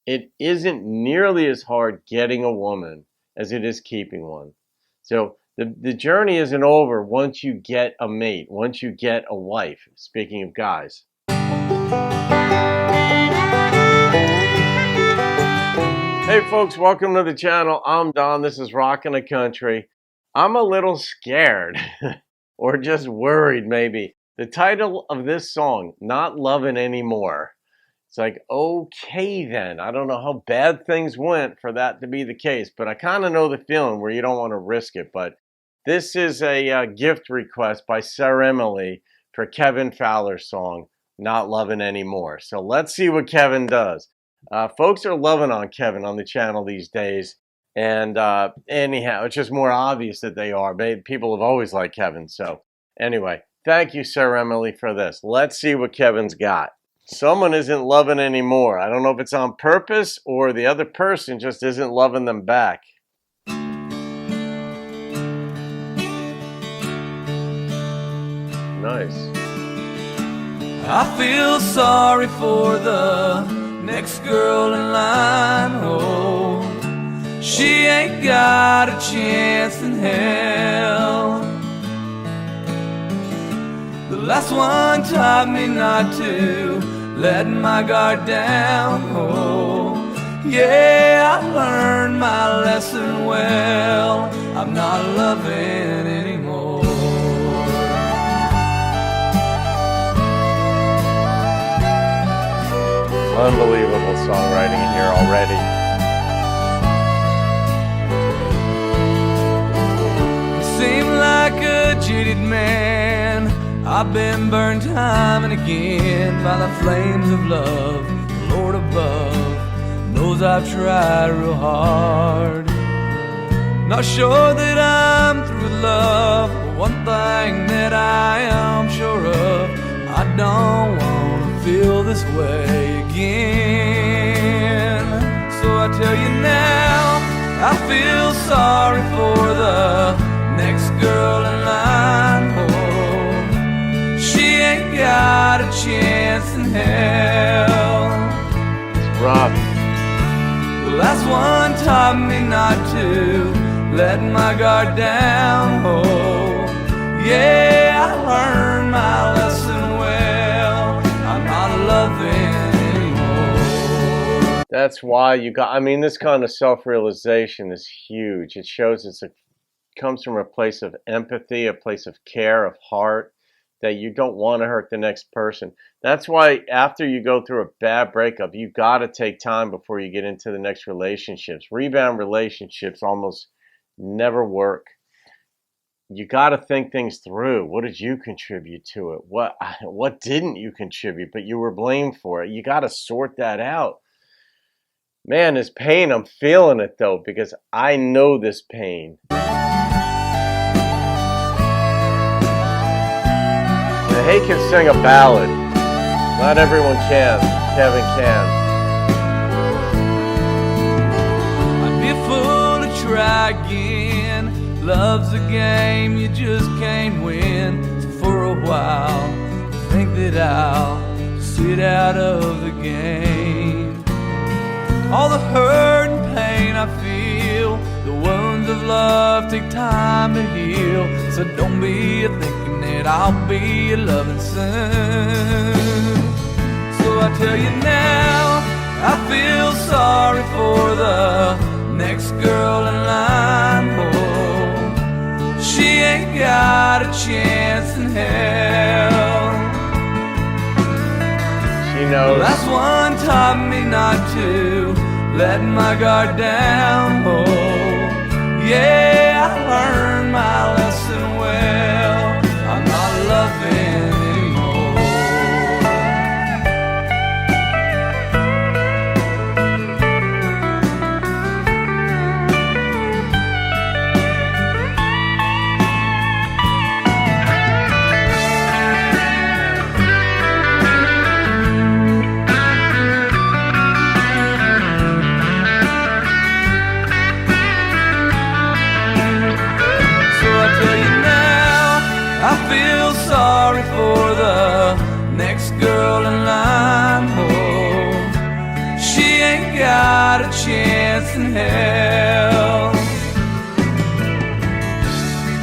it isn't nearly as hard getting a woman as it is keeping one. So the journey isn't over once you get a mate, once you get a wife, speaking of guys. Hey folks, welcome to the channel. I'm Don, this is Rockin' the Country. I'm a little scared, or just worried maybe. The title of this song, Not Lovin' Anymore. It's like, okay then. I don't know how bad things went for that to be the case, but I kind of know the feeling where you don't want to risk it. But this is a gift request by Saremile for Kevin Fowler's song, Not Lovin' Anymore. So let's see what Kevin does. Folks are loving on Kevin on the channel these days. And anyhow, it's just more obvious that they are. People have always liked Kevin. So anyway, thank you, Saremile, for this. Let's see what Kevin's got. Someone isn't loving anymore. I don't know if it's on purpose or the other person just isn't loving them back. Nice. I feel sorry for the next girl in line. Oh, she ain't got a chance in hell. The last one taught me not to let my guard down. Oh, yeah, I learned my lesson well. I'm not loving anymore. Unbelievable songwriting in here already. Seem like a jaded man. I've been burned time and again by the flames of love. The Lord above knows I've tried real hard. Not sure that I'm through with love, but one thing that I am sure of, I don't want to feel this way again. So I tell you now, I feel sorry for the next girl in line. Oh, she ain't got a chance in hell. It's rough. The last one taught me not to let my guard down. Oh, yeah, I learned my lesson well. I'm not loving anymore. That's why you got, I mean, this kind of self-realization is huge. It shows it comes from a place of empathy, a place of care, of heart, that you don't want to hurt the next person. That's why after you go through a bad breakup, you got to take time before you get into the next relationships. Rebound relationships almost never work. You got to think things through. What did you contribute to it? What didn't you contribute, but you were blamed for it? You got to sort that out. Man, this pain, I'm feeling it though, because I know this pain. Hey can sing a ballad. Not everyone can. Kevin can. I'd be a fool to try again. Love's a game you just can't win. So for a while, think that I'll sit out of the game. All the hurt and pain I feel, the wounds of love take time to heal. So don't be a thinking that I'll be a loving soon. So I tell you now, I feel sorry for the next girl in line. Oh, she ain't got a chance in hell. She knows. Last one taught me not to let my guard down. Oh, yeah, I learned my lesson well. I'm not loving anymore. got a chance in hell.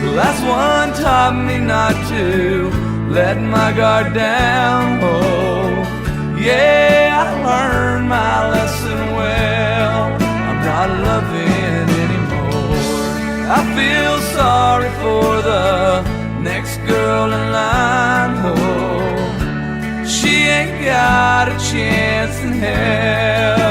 The last one taught me not to let my guard down. Oh, yeah, I learned my lesson well. I'm not loving anymore. I feel sorry for the next girl in line. Oh, she ain't got a chance in hell.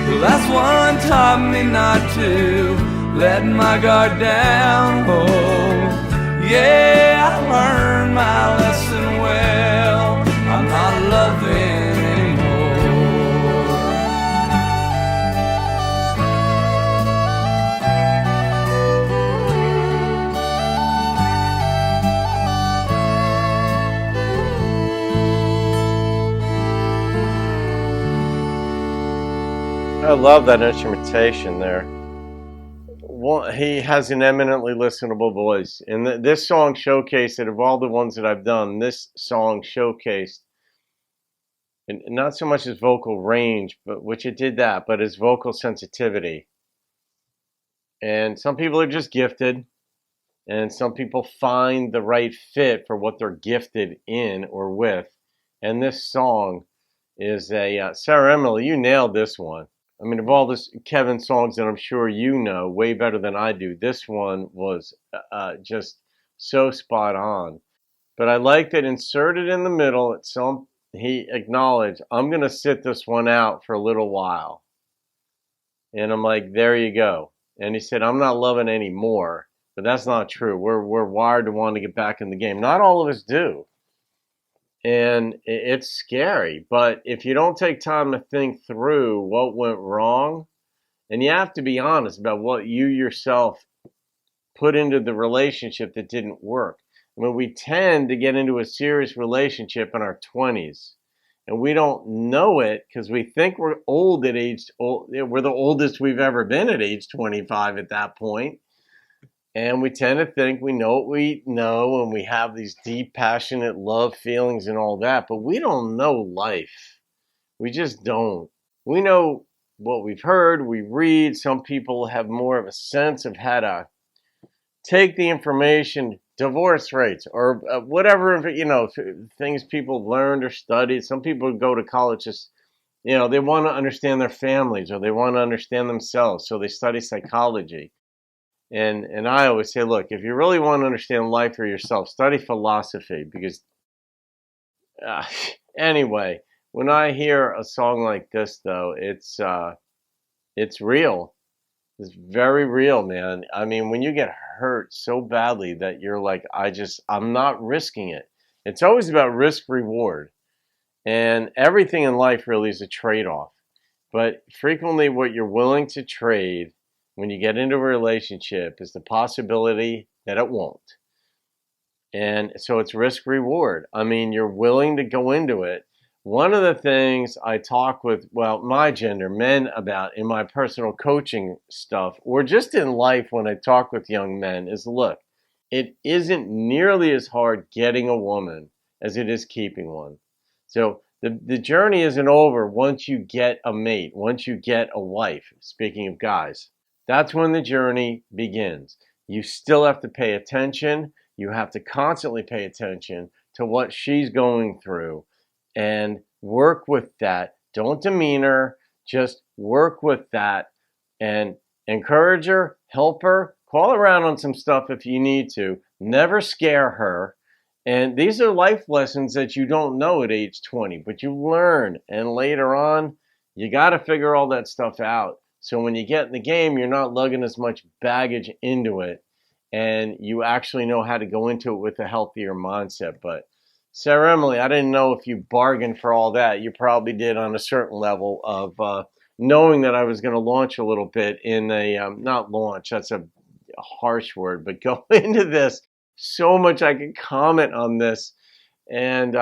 The last one taught me not to let my guard down. Oh, yeah, I learned my lesson well. I'm not loving anymore. I love that instrumentation there. He has an eminently listenable voice, and this song showcased it. Of all the ones that I've done, this song showcased, and not so much his vocal range, but which it did that, but his vocal sensitivity. And some people are just gifted, and some people find the right fit for what they're gifted in or with. And this song is a Saremile. You nailed this one. I mean, of all this Kevin songs that I'm sure you know way better than I do, this one was just so spot on. But I like that inserted in the middle, he acknowledged, I'm going to sit this one out for a little while. And I'm like, there you go. And he said, I'm not loving anymore. But that's not true. We're wired to want to get back in the game. Not all of us do. And it's scary, but if you don't take time to think through what went wrong, and you have to be honest about what you yourself put into the relationship that didn't work. I mean, we tend to get into a serious relationship in our 20s, and we don't know it because we think we're old at we're the oldest we've ever been at age 25 at that point. And we tend to think we know what we know, and we have these deep, passionate love feelings and all that, but we don't know life. We just don't. We know what we've heard, we read. Some people have more of a sense of how to take the information, divorce rates, or whatever, things people learned or studied. Some people go to college just, they want to understand their families, or they want to understand themselves, so they study psychology. And I always say, look, if you really want to understand life for yourself, study philosophy. Because anyway, when I hear a song like this, though, it's real. It's very real, man. I mean, when you get hurt so badly that you're like, I'm not risking it. It's always about risk reward, and everything in life really is a trade-off. But frequently, what you're willing to trade when you get into a relationship is the possibility that it won't. And so it's risk reward. I mean, you're willing to go into it. One of the things I talk with, my gender, men, about in my personal coaching stuff, or just in life when I talk with young men, is look, it isn't nearly as hard getting a woman as it is keeping one. So the journey isn't over once you get a mate, once you get a wife, speaking of guys. That's when the journey begins. You still have to pay attention. You have to constantly pay attention to what she's going through and work with that. Don't demean her. Just work with that and encourage her, help her, call around on some stuff if you need to. Never scare her. And these are life lessons that you don't know at age 20, but you learn. And later on, you got to figure all that stuff out. So when you get in the game, you're not lugging as much baggage into it, and you actually know how to go into it with a healthier mindset. But Saremile, I didn't know if you bargained for all that. You probably did on a certain level of knowing that I was going to launch a little bit in not launch, that's a harsh word, but go into this. So much I could comment on this, and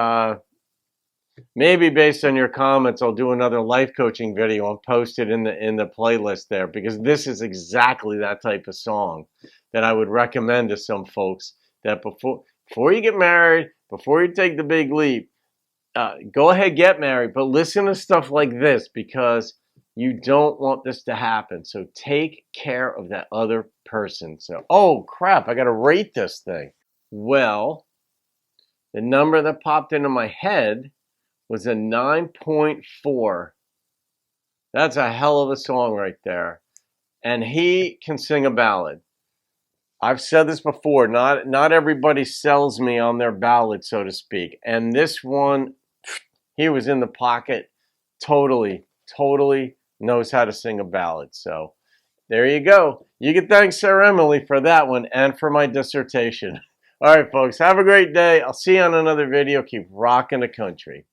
maybe based on your comments, I'll do another life coaching video and post it in the playlist there, because this is exactly that type of song that I would recommend to some folks, that before you get married, before you take the big leap, go ahead, get married, but listen to stuff like this because you don't want this to happen. So take care of that other person. So, oh crap, I got to rate this thing. Well, the number that popped into my head was a 9.4. That's a hell of a song right there. And he can sing a ballad. I've said this before, not everybody sells me on their ballad, so to speak. And this one, he was in the pocket. Totally knows how to sing a ballad. So there you go. You can thank Saremile for that one and for my dissertation. All right, folks, have a great day. I'll see you on another video. Keep rocking the country.